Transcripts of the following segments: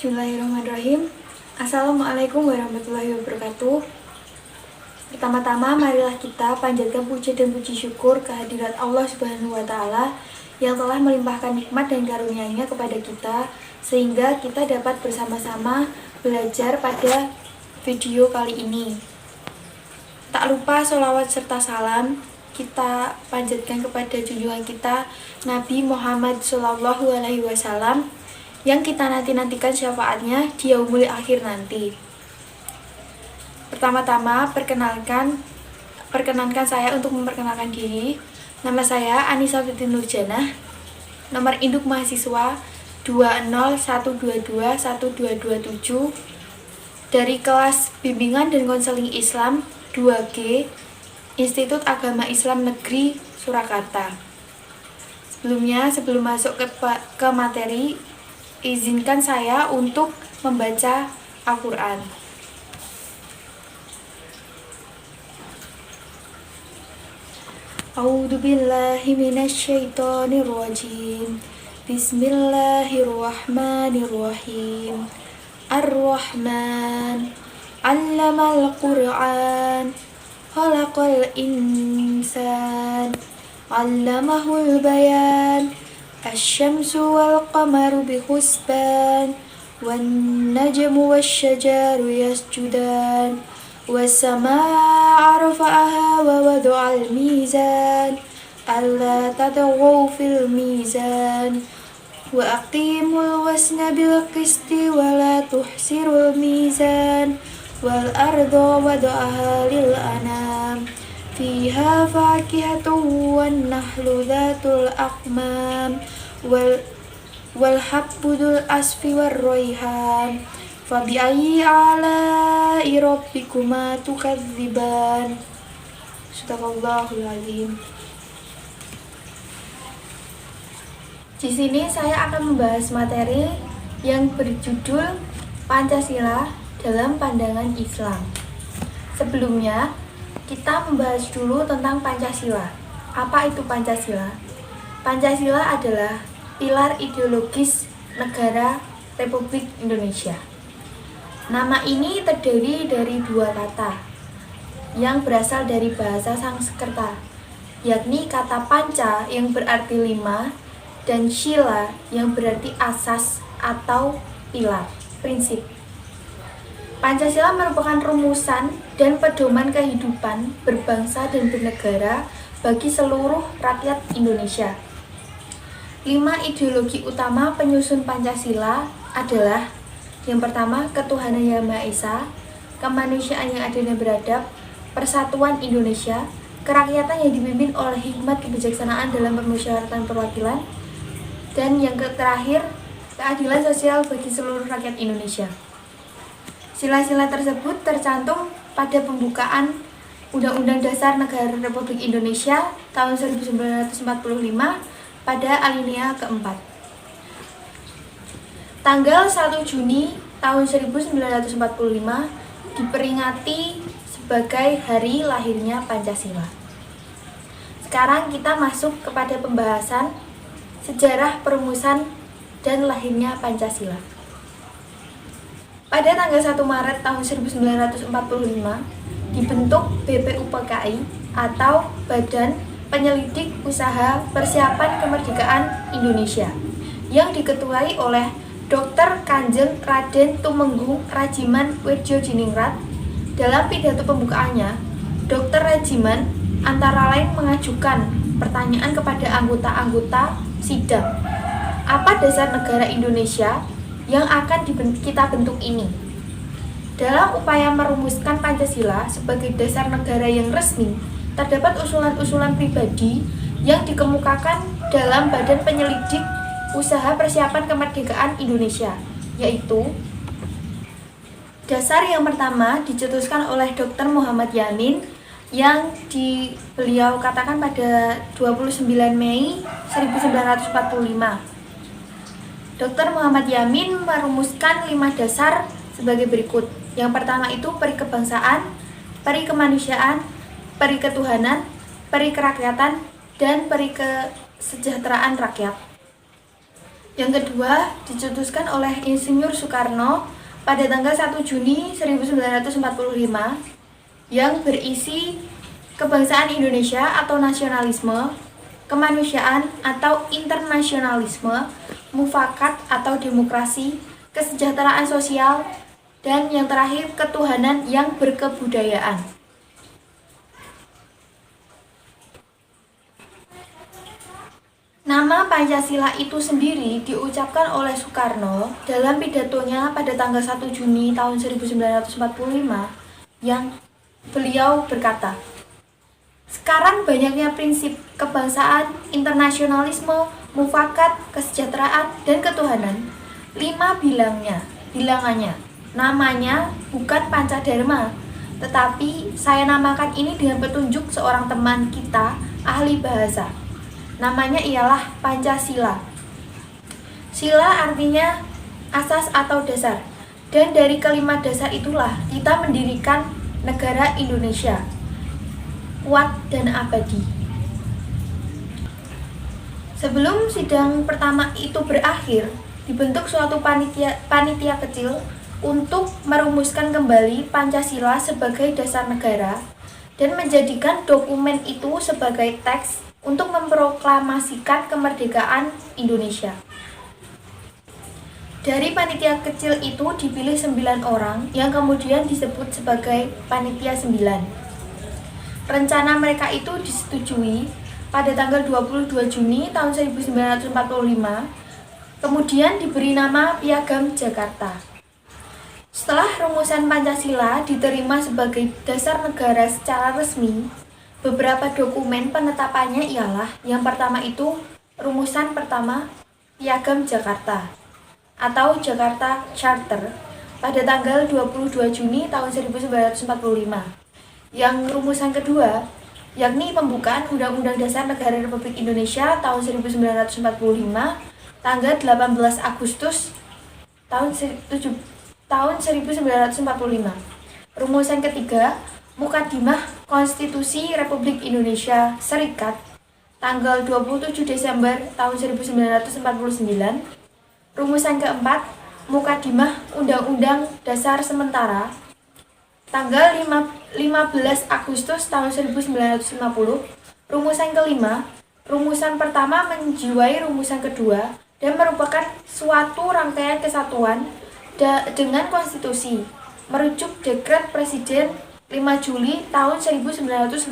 Bismillahirrahmanirrahim. Assalamualaikum warahmatullahi wabarakatuh. Pertama-tama marilah kita panjatkan puji dan puji syukur kehadirat Allah Subhanahu wa Ta'ala yang telah melimpahkan nikmat dan karunia-Nya kepada kita sehingga kita dapat bersama-sama belajar pada video kali ini. Tak lupa sholawat serta salam kita panjatkan kepada junjungan kita Nabi Muhammad SAW yang kita nantikan syafaatnya di yaumul akhir nanti. Pertama-tama perkenankan saya untuk memperkenalkan diri. Nama saya Anissa Fitri Nurjanah. Nomor induk mahasiswa 201221227 dari kelas Bimbingan dan Konseling Islam 2G Institut Agama Islam Negeri Surakarta. Sebelum masuk ke materi, izinkan saya untuk membaca Al-Quran. A'udzu billahi minasyaitonir rajim. Bismillahirrahmanirrahim. Ar-Rahman 'allamal Qur'an. Khalaqal insan. 'allamahul bayan. Asy-syamsu wal qamaru bihusban. Wan najmu wasyajaru yasjudan. Was-samaa'a rafa'aha wa wada'al mizan. Alla tatghaw fil mizan. Wa aqimul wasna bil qisti wa la tuhsirul mizan. Wal arda wada'aha lil anam. Fiha fakihatun wan nahlu dhatul aqmam wal habbudul asfi war rayhan. Fabi ayyi ala'i rabbikuma tukadziban. Subhanallahul azim. Di sini saya akan membahas materi yang berjudul Pancasila dalam Pandangan Islam. Sebelumnya, kita membahas dulu tentang Pancasila. Apa itu Pancasila? Pancasila adalah pilar ideologis negara Republik Indonesia. Nama ini terdiri dari dua kata yang berasal dari bahasa Sanskerta, yakni kata panca yang berarti lima dan sila yang berarti asas atau pilar, prinsip. Pancasila merupakan rumusan dan pedoman kehidupan berbangsa dan bernegara bagi seluruh rakyat Indonesia. 5 ideologi utama penyusun Pancasila adalah: yang pertama, ketuhanan Yang Maha Esa, kemanusiaan yang adil dan beradab, persatuan Indonesia, kerakyatan yang dipimpin oleh hikmat kebijaksanaan dalam permusyawaratan perwakilan, dan yang terakhir, keadilan sosial bagi seluruh rakyat Indonesia. Sila-sila tersebut tercantum pada pembukaan Undang-Undang Dasar Negara Republik Indonesia tahun 1945 pada alinea keempat. Tanggal 1 Juni tahun 1945 diperingati sebagai hari lahirnya Pancasila. Sekarang kita masuk kepada pembahasan sejarah perumusan dan lahirnya Pancasila. Pada tanggal 1 Maret tahun 1945 dibentuk BPUPKI atau Badan Penyelidik Usaha Persiapan Kemerdekaan Indonesia yang diketuai oleh Dr. Kanjeng Raden Tumenggung Rajiman Wirjodiningrat. Dalam pidato pembukaannya, Dr. Rajiman antara lain mengajukan pertanyaan kepada anggota-anggota sidang. Apa dasar negara Indonesia yang akan kita bentuk ini? Dalam upaya merumuskan Pancasila sebagai dasar negara yang resmi, terdapat usulan-usulan pribadi yang dikemukakan dalam Badan Penyelidik Usaha Persiapan Kemerdekaan Indonesia, yaitu: dasar yang pertama dicetuskan oleh Dr. Muhammad Yamin yang beliau katakan pada 29 Mei 1945. Dr. Muhammad Yamin merumuskan 5 dasar sebagai berikut. Yang pertama itu peri kebangsaan, peri kemanusiaan, peri ketuhanan, peri kerakyatan, dan peri kesejahteraan rakyat. Yang kedua dicetuskan oleh Insinyur Soekarno pada tanggal 1 Juni 1945 yang berisi kebangsaan Indonesia atau nasionalisme, kemanusiaan atau internasionalisme, mufakat atau demokrasi, kesejahteraan sosial, dan yang terakhir ketuhanan yang berkebudayaan. Nama Pancasila itu sendiri diucapkan oleh Soekarno dalam pidatonya pada tanggal 1 Juni tahun 1945 yang beliau berkata, "Sekarang banyaknya prinsip kebangsaan, internasionalisme, mufakat, kesejahteraan, dan ketuhanan. 5 bilangannya. Namanya bukan Pancadharma, tetapi saya namakan ini dengan petunjuk seorang teman kita, ahli bahasa. Namanya ialah Pancasila. Sila artinya asas atau dasar. Dan dari kelima dasar itulah kita mendirikan negara Indonesia, kuat dan abadi." Sebelum sidang pertama itu berakhir, dibentuk suatu panitia kecil untuk merumuskan kembali Pancasila sebagai dasar negara dan menjadikan dokumen itu sebagai teks untuk memproklamasikan kemerdekaan Indonesia. Dari panitia kecil itu dipilih 9 orang yang kemudian disebut sebagai Panitia 9. Rencana mereka itu disetujui pada tanggal 22 Juni tahun 1945, kemudian diberi nama Piagam Jakarta. Setelah rumusan Pancasila diterima sebagai dasar negara secara resmi, beberapa dokumen penetapannya ialah yang pertama itu rumusan pertama Piagam Jakarta atau Jakarta Charter pada tanggal 22 Juni tahun 1945. Yang rumusan kedua yakni pembukaan Undang-Undang Dasar Negara Republik Indonesia tahun 1945 tanggal 18 Agustus tahun 1945. Rumusan ketiga Mukadimah Konstitusi Republik Indonesia Serikat tanggal 27 Desember tahun 1949. Rumusan keempat Mukadimah Undang-Undang Dasar Sementara tanggal 15 Agustus tahun 1950. Rumusan kelima rumusan pertama menjiwai rumusan kedua dan merupakan suatu rangkaian kesatuan dengan konstitusi merujuk dekret Presiden 5 Juli tahun 1959.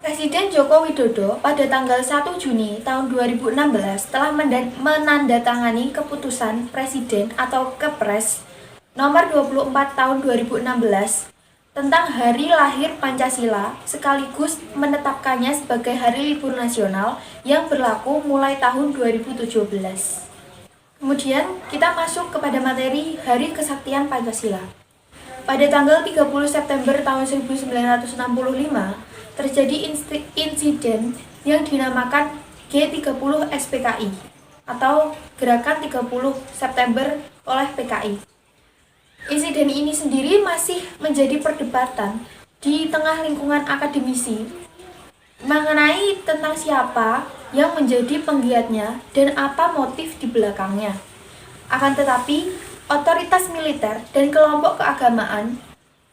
Presiden Joko Widodo pada tanggal 1 Juni tahun 2016 telah menandatangani keputusan Presiden atau Kepres nomor 24 tahun 2016 tentang hari lahir Pancasila sekaligus menetapkannya sebagai hari libur nasional yang berlaku mulai tahun 2017. Kemudian kita masuk kepada materi Hari Kesaktian Pancasila. Pada tanggal 30 September tahun 1965 terjadi insiden yang dinamakan G30 SPKI atau Gerakan 30 September oleh PKI. Insiden ini sendiri masih menjadi perdebatan di tengah lingkungan akademisi mengenai tentang siapa yang menjadi penggiatnya dan apa motif di belakangnya. Akan tetapi, otoritas militer dan kelompok keagamaan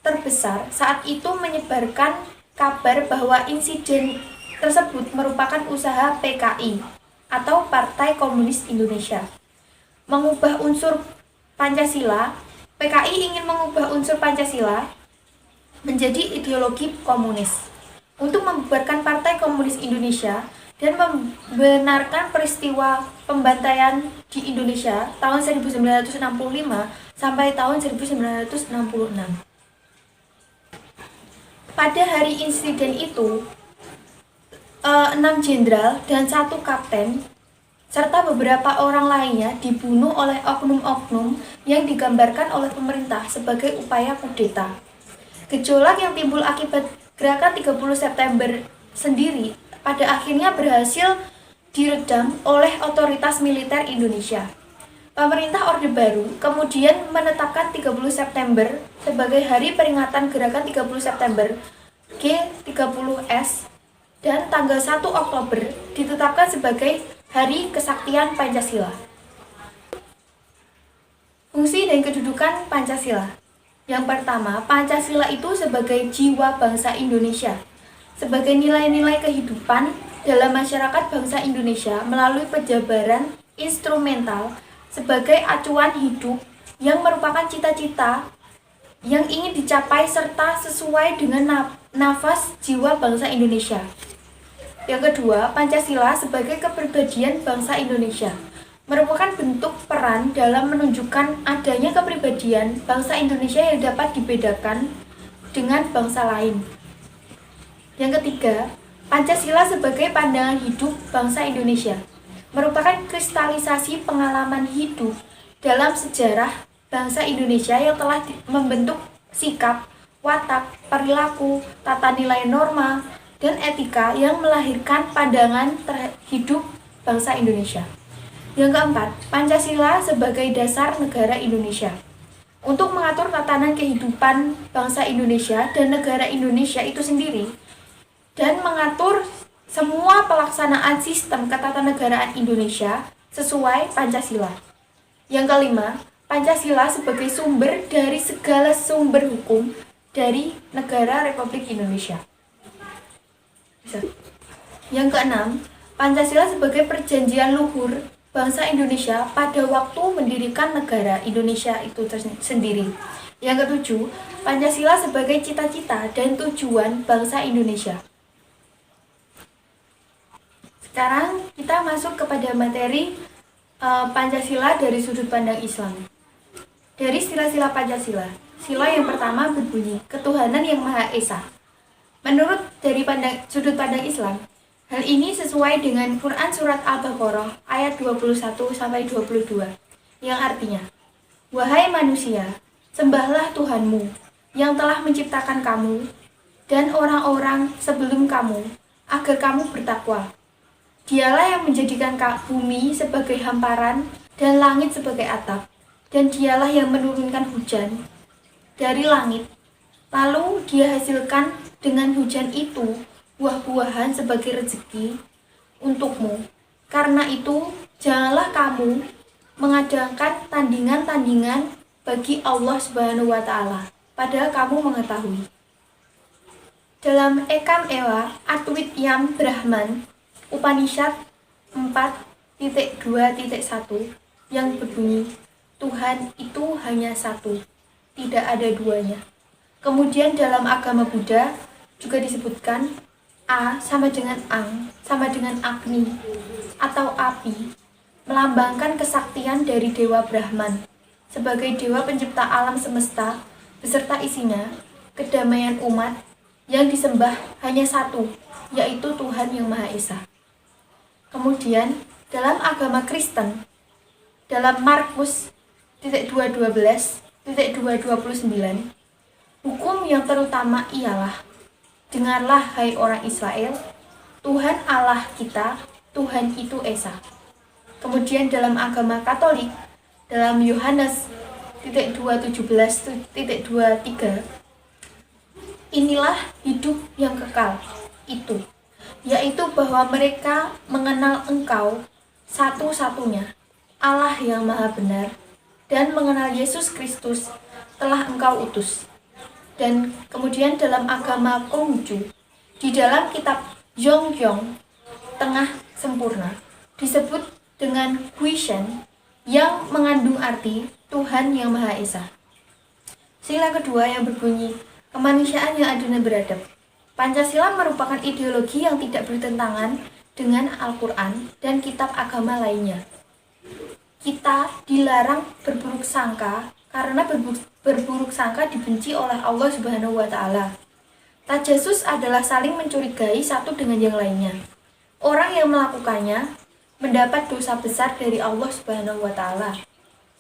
terbesar saat itu menyebarkan kabar bahwa insiden tersebut merupakan usaha PKI atau Partai Komunis Indonesia mengubah unsur Pancasila. PKI ingin mengubah unsur Pancasila menjadi ideologi komunis untuk membubarkan Partai Komunis Indonesia dan membenarkan peristiwa pembantaian di Indonesia tahun 1965 sampai tahun 1966. Pada hari insiden itu, 6 jenderal dan 1 kapten serta beberapa orang lainnya dibunuh oleh oknum-oknum yang digambarkan oleh pemerintah sebagai upaya kudeta. Gejolak yang timbul akibat Gerakan 30 September sendiri pada akhirnya berhasil diredam oleh otoritas militer Indonesia. Pemerintah Orde Baru kemudian menetapkan 30 September sebagai hari peringatan Gerakan 30 September G30S dan tanggal 1 Oktober ditetapkan sebagai Hari Kesaktian Pancasila. Fungsi dan kedudukan Pancasila. Yang pertama, Pancasila itu sebagai jiwa bangsa Indonesia, sebagai nilai-nilai kehidupan dalam masyarakat bangsa Indonesia melalui penjabaran instrumental sebagai acuan hidup yang merupakan cita-cita yang ingin dicapai serta sesuai dengan nafas jiwa bangsa Indonesia. Yang kedua, Pancasila sebagai kepribadian bangsa Indonesia merupakan bentuk peran dalam menunjukkan adanya kepribadian bangsa Indonesia yang dapat dibedakan dengan bangsa lain. Yang ketiga, Pancasila sebagai pandangan hidup bangsa Indonesia merupakan kristalisasi pengalaman hidup dalam sejarah bangsa Indonesia yang telah membentuk sikap, watak, perilaku, tata nilai norma, dan etika yang melahirkan pandangan hidup bangsa Indonesia. Yang keempat, Pancasila sebagai dasar negara Indonesia untuk mengatur tatanan kehidupan bangsa Indonesia dan negara Indonesia itu sendiri, dan mengatur semua pelaksanaan sistem ketatanegaraan Indonesia sesuai Pancasila. Yang kelima, Pancasila sebagai sumber dari segala sumber hukum dari negara Republik Indonesia. Yang keenam, Pancasila sebagai perjanjian luhur bangsa Indonesia pada waktu mendirikan negara Indonesia itu sendiri. Yang ketujuh, Pancasila sebagai cita-cita dan tujuan bangsa Indonesia. Sekarang kita masuk kepada materi Pancasila dari sudut pandang Islam. Dari sila-sila Pancasila, sila yang pertama berbunyi ketuhanan yang Maha Esa. Menurut dari sudut pandang Islam, hal ini sesuai dengan Quran Surat Al-Baqarah ayat 21-22 yang artinya, wahai manusia, sembahlah Tuhanmu yang telah menciptakan kamu dan orang-orang sebelum kamu agar kamu bertakwa. Dialah yang menjadikan bumi sebagai hamparan dan langit sebagai atap, dan dialah yang menurunkan hujan dari langit. Lalu dia hasilkan dengan hujan itu buah-buahan sebagai rezeki untukmu. Karena itu, janganlah kamu mengadakan tandingan-tandingan bagi Allah Subhanahu wa Ta'ala, padahal kamu mengetahui. Dalam Ekam Ewa Adwit Yam Brahman Upanishad 4.2.1 yang berbunyi, Tuhan itu hanya satu, tidak ada duanya. Kemudian dalam agama Buddha juga disebutkan A sama dengan Ang sama dengan Agni atau api, melambangkan kesaktian dari Dewa Brahman sebagai dewa pencipta alam semesta beserta isinya, kedamaian umat yang disembah hanya satu, yaitu Tuhan yang Maha Esa. Kemudian dalam agama Kristen, dalam Markus 2:12-2:29, hukum yang terutama ialah, dengarlah hai orang Israel, Tuhan Allah kita, Tuhan itu Esa. Kemudian dalam agama Katolik, dalam Yohanes 2:17-23, inilah hidup yang kekal itu, yaitu bahwa mereka mengenal Engkau satu-satunya, Allah yang Maha Benar, dan mengenal Yesus Kristus telah Engkau utus. Dan kemudian dalam agama Konghucu, di dalam kitab Yongyong Tengah Sempurna, disebut dengan Huishen yang mengandung arti Tuhan yang Maha Esa. Sila kedua yang berbunyi kemanusiaan yang adil dan beradab. Pancasila merupakan ideologi yang tidak bertentangan dengan Al-Quran dan kitab agama lainnya. Kita dilarang berburuk sangka karena berburuk sangka dibenci oleh Allah Subhanahu wa Ta'ala. Tajasus adalah saling mencurigai satu dengan yang lainnya. Orang yang melakukannya mendapat dosa besar dari Allah Subhanahu wa Ta'ala.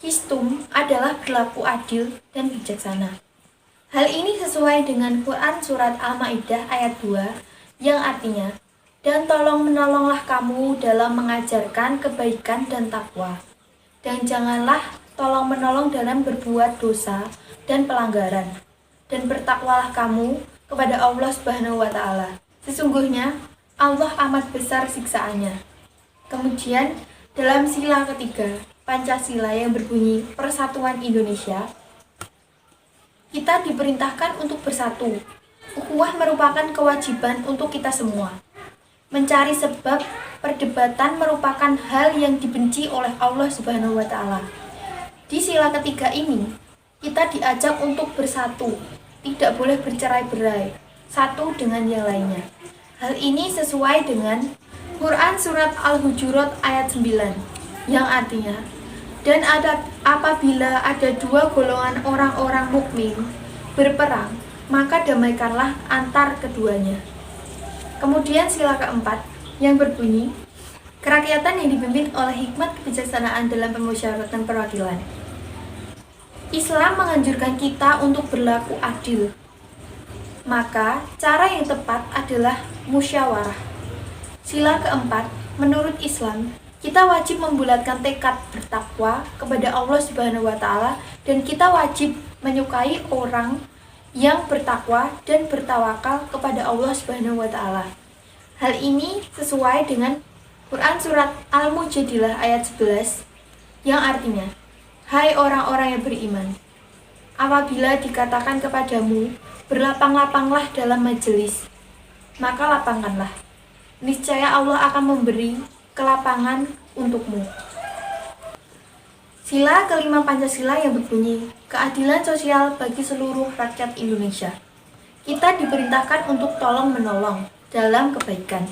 Histum adalah berlaku adil dan bijaksana. Hal ini sesuai dengan Quran Surat Al-Ma'idah ayat 2 yang artinya, dan tolong-menolonglah kamu dalam mengajarkan kebaikan dan takwa. Dan janganlah tolong-menolong dalam berbuat dosa dan pelanggaran. Dan bertakwalah kamu kepada Allah Subhanahu wa Ta'ala. Sesungguhnya Allah amat besar siksaannya. Kemudian dalam sila ketiga, Pancasila yang berbunyi Persatuan Indonesia, kita diperintahkan untuk bersatu. Ukhuwah merupakan kewajiban untuk kita semua. Mencari sebab perdebatan merupakan hal yang dibenci oleh Allah Subhanahu wa Ta'ala. Di sila ketiga ini, kita diajak untuk bersatu, tidak boleh bercerai-berai satu dengan yang lainnya. Hal ini sesuai dengan Quran Surat Al-Hujurat ayat 9, yang artinya, dan apabila ada dua golongan orang-orang mukmin berperang, maka damaikanlah antar keduanya. Kemudian sila keempat yang berbunyi, kerakyatan yang dipimpin oleh hikmat kebijaksanaan dalam pemusyawaratan perwakilan. Islam menganjurkan kita untuk berlaku adil. Maka cara yang tepat adalah musyawarah. Sila keempat, menurut Islam, kita wajib membulatkan tekad bertakwa kepada Allah Subhanahu wa Ta'ala, dan kita wajib menyukai orang yang bertakwa dan bertawakal kepada Allah Subhanahu wa Ta'ala. Hal ini sesuai dengan Quran Surat Al-Mujadilah ayat 11, yang artinya, hai orang-orang yang beriman, apabila dikatakan kepadamu, berlapang-lapanglah dalam majelis, maka lapangkanlah. Niscaya Allah akan memberi kelapangan untukmu. Sila kelima Pancasila yang berbunyi, keadilan sosial bagi seluruh rakyat Indonesia. Kita diperintahkan untuk tolong-menolong dalam kebaikan,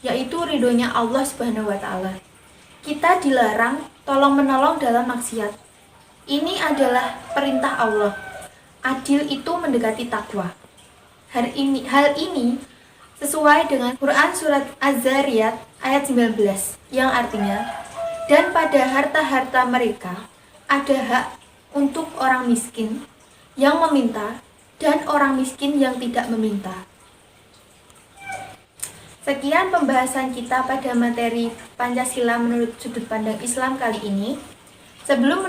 yaitu ridhonya Allah Subhanahu wa Ta'ala. Kita dilarang tolong-menolong dalam maksiat. Ini adalah perintah Allah. Adil itu mendekati takwa. Hal ini sesuai dengan Quran Surat Az-Zariyat ayat 19, yang artinya, dan pada harta-harta mereka ada hak untuk orang miskin yang meminta dan orang miskin yang tidak meminta. Sekian pembahasan kita pada materi Pancasila menurut sudut pandang Islam kali ini. Sebelum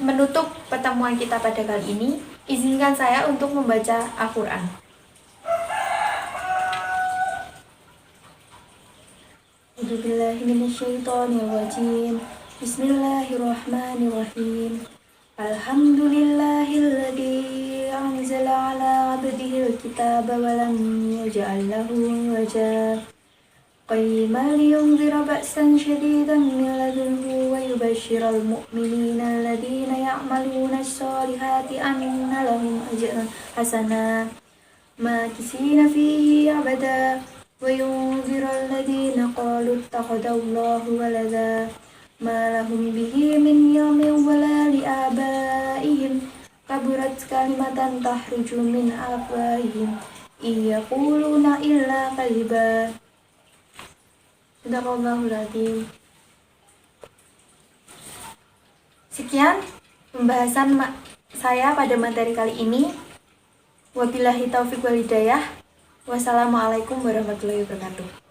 menutup pertemuan kita pada kali ini, izinkan saya untuk membaca Al-Quran. A'udzubillahiminasyaitonirrajim. Bismillahirrahmanirrahim. Alhamdulillahilladzi anzala ala abdihil kitaba wa lam yaj'al lahu iwaja qayyiman liyunzira ba'san syadidan min ladunhu wa yubashshiral mu'minina alladzina ya'maluna as-solihati anna lahum ajran hasana makisina fihi abada wa yunziral ladzina qalu ittakhadallahu walada ma lahum bihi min ilmin wala li'abaihim kaburat kalimatan tahruju min afwahihim iyaquluna illa kadhiba. Sadaqallahul adzim. Sekian pembahasan saya pada materi kali ini. Wabillahi taufiq wal hidayah. Wassalamualaikum warahmatullahi wabarakatuh.